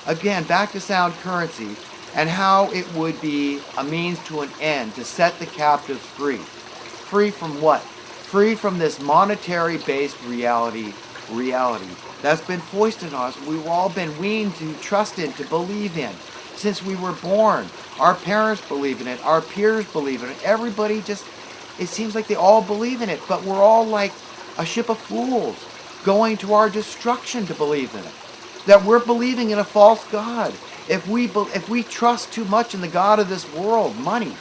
Again, back to sound currency and how it would be a means to an end to set the captives free. Free from what? Free from this monetary-based reality that's been foisted on us. We've all been weaned to trust in, to believe in. Since we were born, our parents believe in it, our peers believe in it, everybody just, it seems like they all believe in it, but we're all like a ship of fools going to our destruction to believe in it. That we're believing in a false God. If we trust too much in the God of this world, money,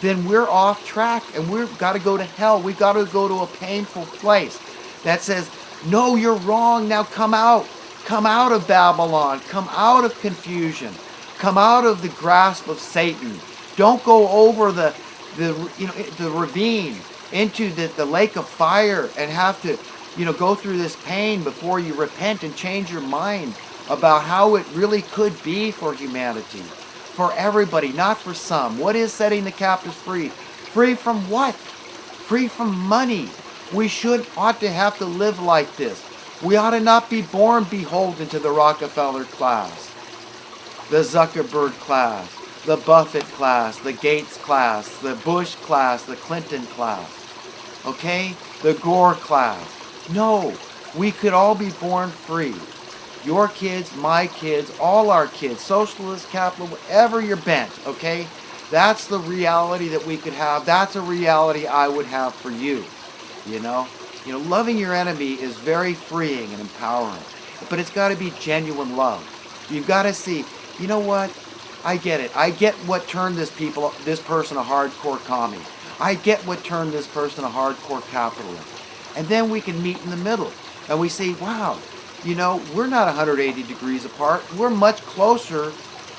then we're off track and we've got to go to hell. We've got to go to a painful place that says, no, you're wrong. Now come out. Come out of Babylon. Come out of confusion. Come out of the grasp of Satan. Don't go over the ravine into the lake of fire and have to go through this pain before you repent and change your mind about how it really could be for humanity. For everybody, not for some. What is setting the captives free? Free from what? Free from money. We ought to have to live like this. We ought to not be born beholden to the Rockefeller class, the Zuckerberg class, the Buffett class, the Gates class, the Bush class, the Clinton class. Okay? The Gore class. No, we could all be born free. Your kids, my kids, all our kids, socialist, capitalist, whatever you're bent, okay? That's the reality that we could have. That's a reality I would have for you, you know? Loving your enemy is very freeing and empowering, but it's got to be genuine love. You've got to see, you know what? I get it. I get what turned this person a hardcore commie. I get what turned this person a hardcore capitalist. And then we can meet in the middle. And we say, wow, we're not 180 degrees apart. We're much closer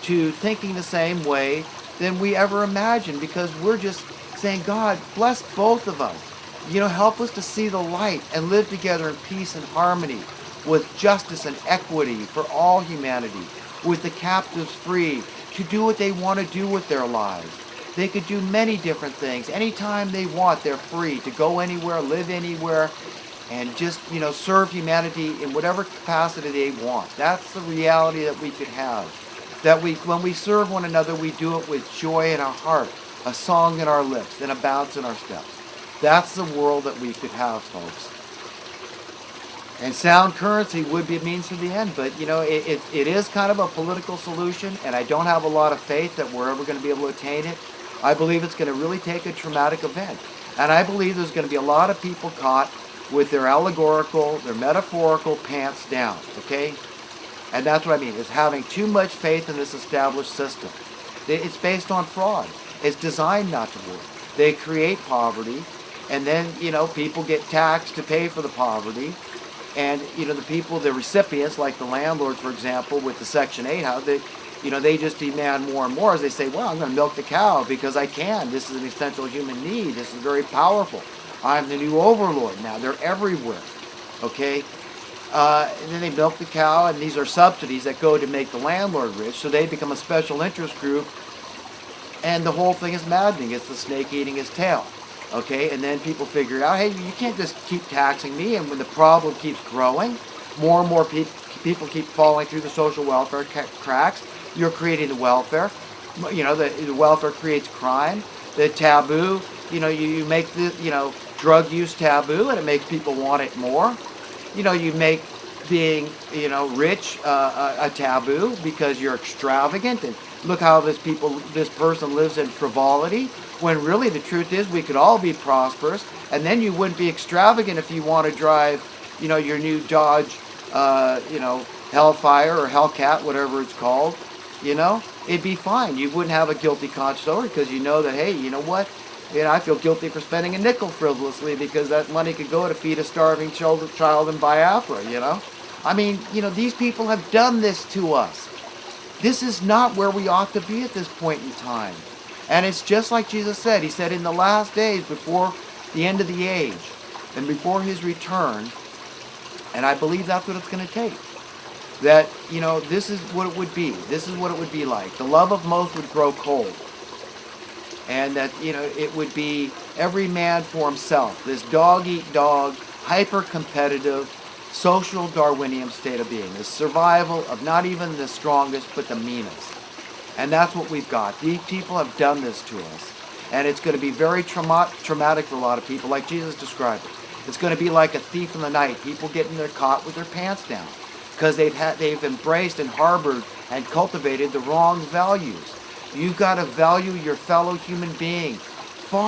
to thinking the same way than we ever imagined, because we're just saying, God, bless both of us. Help us to see the light and live together in peace and harmony with justice and equity for all humanity, with the captives free to do what they want to do with their lives. They could do many different things. Anytime they want, they're free to go anywhere, live anywhere, and just, serve humanity in whatever capacity they want. That's the reality that we could have. That when we serve one another, we do it with joy in our heart, a song in our lips, and a bounce in our steps. That's the world that we could have, folks. And sound currency would be a means to the end, but it is kind of a political solution, and I don't have a lot of faith that we're ever going to be able to attain it. I believe it's going to really take a traumatic event, and I believe there's going to be a lot of people caught with their allegorical, their metaphorical pants down, okay? And that's what I mean, is having too much faith in this established system. It's based on fraud. It's designed not to work. They create poverty, and then, people get taxed to pay for the poverty. And, the recipients, like the landlord, for example, with the Section 8 house, they just demand more and more as they say, well, I'm going to milk the cow because I can. This is an essential human need. This is very powerful. I'm the new overlord now. They're everywhere, okay? And then they milk the cow, and these are subsidies that go to make the landlord rich, so they become a special interest group, and the whole thing is maddening. It's the snake eating his tail. Okay, and then people figure out, hey, you can't just keep taxing me, and when the problem keeps growing, more and more people keep falling through the social welfare cracks. You're creating the welfare. The welfare creates crime. The taboo, you make the, drug use taboo, and it makes people want it more. You make being, rich a taboo because you're extravagant, and look how this person lives in frivolity. When really the truth is we could all be prosperous, and then you wouldn't be extravagant if you want to drive, your new Dodge, Hellfire or Hellcat, whatever it's called, it'd be fine. You wouldn't have a guilty conscience over it because you know that, hey, you know what? I feel guilty for spending a nickel frivolously because that money could go to feed a starving child in Biafra, I mean, these people have done this to us. This is not where we ought to be at this point in time. And it's just like Jesus said. He said in the last days, before the end of the age, and before his return, and I believe that's what it's going to take, that, this is what it would be. This is what it would be like. The love of most would grow cold. And that, it would be every man for himself. This dog-eat-dog, hyper-competitive, social Darwinian state of being, the survival of not even the strongest, but the meanest. And that's what we've got. These people have done this to us. And it's going to be very traumatic for a lot of people, like Jesus described it. It's going to be like a thief in the night, people getting caught with their pants down because they've embraced and harbored and cultivated the wrong values. You've got to value your fellow human being